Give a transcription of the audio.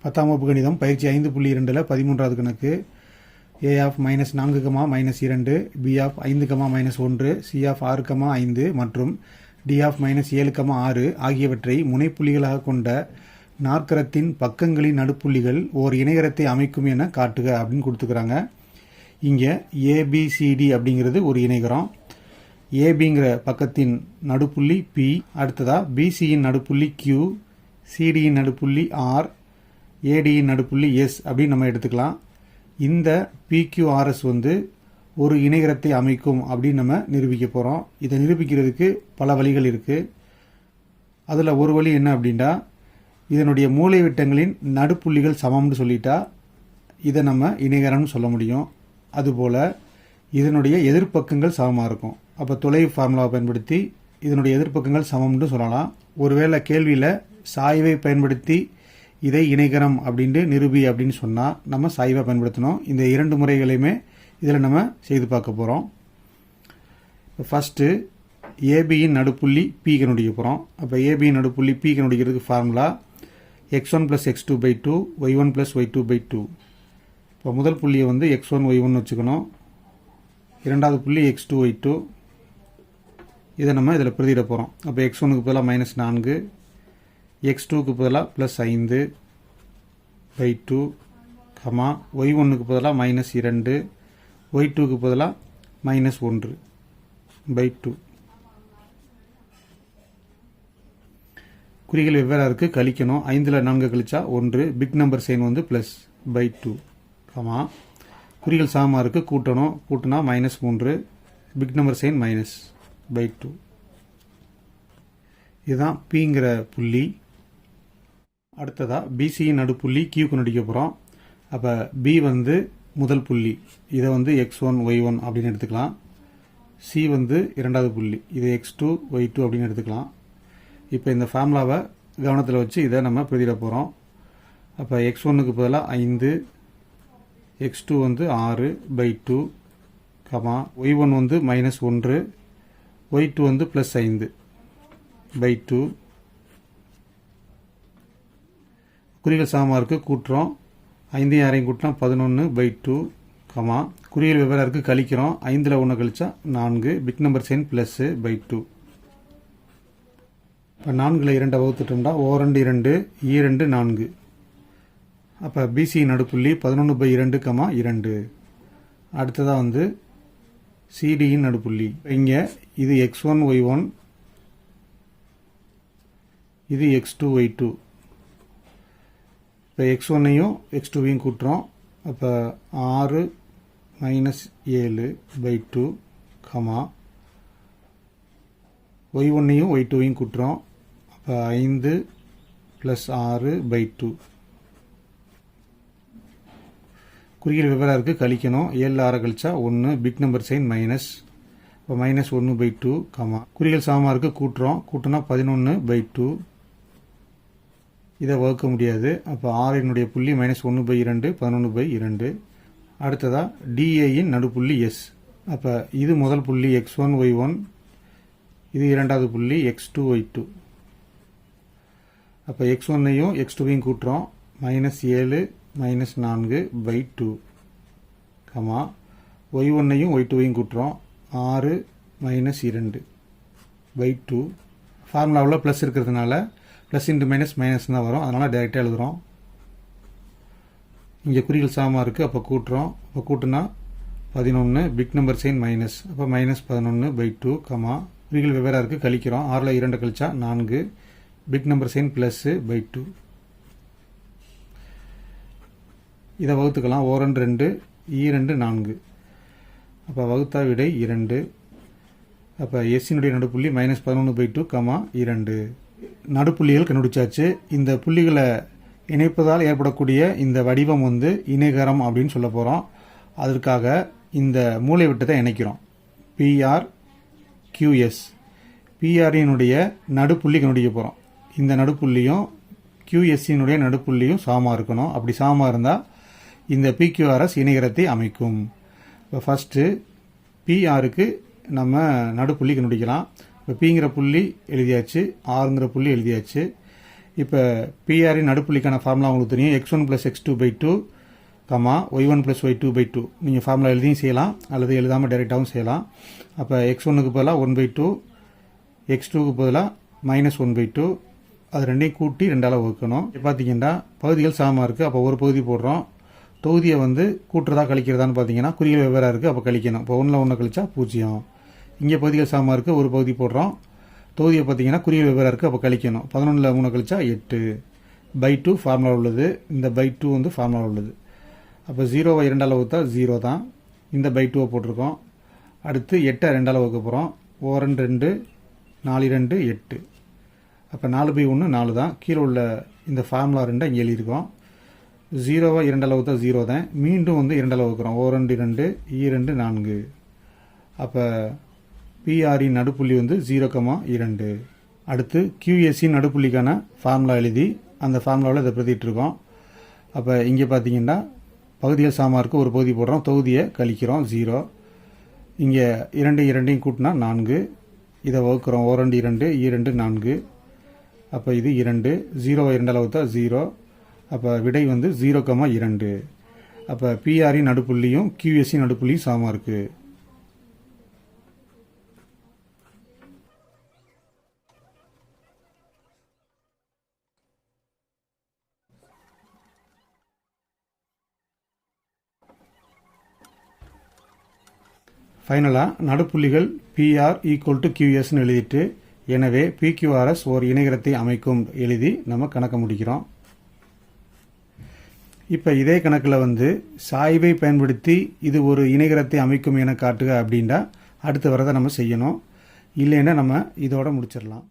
10ஆம் வகுப்பு கணிதம் பயிற்சி 5.2 13வது கணக்கு a of -4, -2, b of 5, -1, c of 6, 5 மற்றும் d ஆஃப் -7, 6 ஆகியவற்றை முனைப்புள்ளிகளாக கொண்ட நாற்கரத்தின் பக்கங்களின் நடுப்புள்ளிகள் ஓர் இணைகரத்தை அமைக்கும் என காட்டுக அப்படின்னு கொடுத்துக்கிறாங்க. இங்கே ABCD அப்படிங்கிறது ஒரு இணைகரம். ஏபிங்கிற பக்கத்தின் நடுப்புள்ளி P, அடுத்ததா BCயின் நடுப்புள்ளி Q, CDயின் நடுப்புள்ளி R, ADயின் நடுப்புள்ளி S அப்படின்னு நம்ம எடுத்துக்கலாம். இந்த PQRS ஒரு இணைகரத்தை அமைக்கும் அப்படின்னு நம்ம நிரூபிக்க போகிறோம். இதை நிரூபிக்கிறதுக்கு பல வழிகள் இருக்குது. அதில் ஒரு வழி என்ன அப்படின்னா, இதனுடைய மூலைவிட்டங்களின் நடுப்புள்ளிகள் சமம்னு சொல்லிட்டா இதை நம்ம இணைகரம்னு சொல்ல முடியும். அதுபோல் இதனுடைய எதிர்ப்பக்கங்கள் சமமாக இருக்கும். அப்போ தொலைவு ஃபார்முலாவை பயன்படுத்தி இதனுடைய எதிர்ப்பக்கங்கள் சமம்னு சொல்லலாம். ஒருவேளை கேள்வியில் சாய்வை பயன்படுத்தி இதை இணைகரம் அப்படின்ட்டு நிரூபி அப்படின்னு சொன்னால் நம்ம சாய்வை பயன்படுத்தணும். இந்த இரண்டு முறைகளையுமே இதில் நம்ம செய்து பார்க்க போகிறோம். இப்போ ஃபஸ்ட்டு ஏபியின் நடுப்புள்ளி P கண்டுபிடிக்க போகிறோம். அப்போ ஏபியின் நடுப்புள்ளி P கண்டுபிடிக்கிறதுக்கு formula x1 + x2/2 y1 + y2/2. இப்போ முதல் புள்ளியை x1 y1 வச்சுக்கணும். இரண்டாவது புள்ளி x2 y2. இதை நம்ம இதில் பிரதியிட போகிறோம். அப்போ x1க்கு பதிலாக -4, x2க்கு பதிலாக +5/2, y1க்கு பதிலாக -2, y2க்கு பதிலாக -1/2. குறிகள் வெவ்வேறு இருக்குது, கழிக்கணும். 5ல் 4 கழிச்சா 1, பிக் நம்பர் சைன் +/2, குறிகள் சமமாக இருக்குது, கூட்டணும். கூட்டினா -3, பிக் நம்பர் சைன் -/2. இதுதான் Pங்கிற புள்ளி. அடுத்ததாக BCயின் நடுப்புள்ளி Q கண்டுபிடிக்க போகிறோம். அப்போ B முதல் புள்ளி, இதை x1 y1 அப்படின்னு எடுத்துக்கலாம். C இரண்டாவது புள்ளி, இதை x2 y2 அப்படின்னு எடுத்துக்கலாம். இப்போ இந்த ஃபார்முலாவை கவனத்தில் வச்சு இதை நம்ம பிரதியிட போகிறோம். அப்போ x1க்கு பதிலாக 5, x2 6/2, y1 -1, y2 +5/2. குறிகள் சமமாக இருக்குது, கூட்டுறோம். 5 6 கூட்டினா 11/2, குறிகள் வெவ்வேறு இருக்குது, கழிக்கிறோம். 5ல் 1 கழிச்சா 4, பிக் நம்பர் சைன் +/2. இப்போ 4ல் 2 வகுத்துட்டோம்னா O2 2, E2 4. அப்போ BC நடுப்புள்ளி 11/2, 2. அடுத்ததாக CDயின் நடுப்புள்ளி. இங்கே இது x1 y1, இது x2 y2. இப்போ x1ஐயும் x2ஐயும் கூட்டுறோம். அப்போ 6 -7/2, y1ஐயும் y2ஐயும் கூட்டுறோம். அப்போ 5 + 6/2. குறிகள் வெவ்வேறு இருக்குது, கழிக்கணும். 7ல் 6 கழிச்சா 1, பிக் நம்பர் சைன் மைனஸ். இப்போ -1/2, குறிகள் சமமாக இருக்குது, கூட்டுறோம். கூட்டினா 11/2. இதை வகுக்க முடியாது. அப்போ 6னுடைய புள்ளி -1/2, 11/2. அடுத்ததாக DAயின் நடுப்புள்ளி S. அப்போ இது முதல் புள்ளி x1 y1, இது இரண்டாவது புள்ளி x2 y2. அப்போ x1ஐயும் x2ஐயும் கூட்டுறோம். -7 -4/2, y1ஐயும் y2ஐயும் கூட்டுறோம். 6 -2/2. ஃபார்முலாவில் ப்ளஸ் இருக்கிறதுனால ப்ளஸ் இன்ட்டு மைனஸ் தான் வரும். அதனால் டைரெக்டாக எழுதுகிறோம். இங்கே குறிகள் சமமாக இருக்குது, அப்போ கூட்டுறோம். அப்போ கூட்டினா 11, பிக் நம்பர் சைன் மைனஸ். அப்போ -11/2, குறிகள் வெவ்வேறு இருக்குது, கழிக்கிறோம். 6ல் 2 கழிச்சா 4, பிக் நம்பர் சைன் +/2. இதை வகுத்துக்கலாம். O2 2, E2 4. அப்போ வகுத்தா விடை 2. அப்போ எஸ்ஸினுடைய நடுப்புள்ளி -11/2, 2. நடுப்புள்ளிகள் கண்டுபிடிச்சாச்சு. இந்த புள்ளிகளை இணைப்பதால் ஏற்படக்கூடிய இந்த வடிவம் இணைகரம் அப்படின்னு சொல்ல போகிறோம். அதற்காக இந்த மூலை விட்டத்தை இணைக்கிறோம். PR QS. PRனுடைய நடுப்புள்ளி கண்டுபிடிக்க போகிறோம். இந்த நடுப்புள்ளியும் QSனுடைய நடுப்புள்ளியும் சமமாக இருக்கணும். அப்படி சமமாக இருந்தால் இந்த PQRS இணைகரத்தை அமைக்கும். இப்போ ஃபஸ்ட்டு PRக்கு நம்ம நடுப்புள்ளி கண்டுபிடிக்கலாம். இப்போ Pங்கிற புள்ளி எழுதியாச்சு, Rங்கிற புள்ளி எழுதியாச்சு. இப்போ பிஆரின் நடுப்புள்ளிக்கான ஃபார்முலா உங்களுக்கு தெரியும். x1 + x2/2 y1 + y2/2. நீங்கள் ஃபார்முலா எழுதியும் செய்யலாம் அல்லது எழுதாமல் டைரெக்டாகவும் செய்யலாம். அப்போ x1க்கு பதிலாக 1/2, x2க்கு பதிலாக -1/2. அது ரெண்டையும் கூட்டி 2ஆல் வகுக்கணும். இப்போ பார்த்தீங்கன்னா பகுதிகள் சமமாக இருக்குது. அப்போ ஒரு பகுதி போடுறோம். தொகுதியை வந்து கூட்டுறதா கழிக்கிறதான்னு பார்த்தீங்கன்னா குறிகள் வெவ்வேறாக இருக்குது. அப்போ கழிக்கணும். இப்போ 1ல் 1 கழிச்சா 0. இங்கே பகுதிகள் சமமாக இருக்குது. ஒரு பகுதி போடுறோம். தொகுதியை பார்த்தீங்கன்னா குறிகள் வெவ்வேறாக இருக்குது. அப்போ கழிக்கணும். 11ல் 3 கழிச்சா 8/2 ஃபார்முலா உள்ளது. இந்த /2 வந்து ஃபார்முலா உள்ளது. அப்போ 0வை 2ஆல் வகுத்தா 0 தான். இந்த /2 போட்டிருக்கோம். அடுத்து 8ஐ 2ஆல் வகுக்க போகிறோம். 2 4 2 8. அப்போ 4/1 4 தான். கீழே உள்ள இந்த ஃபார்முலா 2 இங்கே எழுதியிருக்கோம். 0வை 2ஆல் வகுத்தா 0 தான். மீண்டும் வந்து 2ஆல் வகுக்கிறோம். 2 2 2 4. அப்போ பிஆரின் நடுப்புள்ளி வந்து 0,2. அடுத்து QSன் நடுப்புள்ளிக்கான ஃபார்முலா எழுதி அந்த ஃபார்முலாவில் இதை பிரதிட்டு இருக்கோம். அப்போ இங்கே பார்த்தீங்கன்னா பகுதிகள் சமமாக இருக்குது. ஒரு பகுதி போடுறோம். தொகுதியை கழிக்கிறோம் 0. இங்கே 2 கூட்டினா 4. இதை வகுக்கிறோம். 2 2 2 4. அப்போ இது 2. 0வை 2ஆல் வகுத்தா 0. அப்போ விடை வந்து 0,2. அப்போ பிஆரின் நடுப்புள்ளியும் QSன் நடுப்புள்ளியும் சமமாக இருக்குது. ஃபைனலாக நடுப்புள்ளிகள் PR = QSன்னு எழுதிட்டு எனவே PQRS ஒரு இணைகரத்தை அமைக்கும் எழுதி நம்ம கணக்க முடிக்கிறோம். இப்போ இதே கணக்கில் வந்து சாய்வை பயன்படுத்தி இது ஒரு இணைகரத்தை அமைக்கும் என காட்டுக அப்படின்னா அடுத்த வரதை நம்ம செய்யணும். இல்லைன்னா நம்ம இதோட முடிச்சிடலாம்.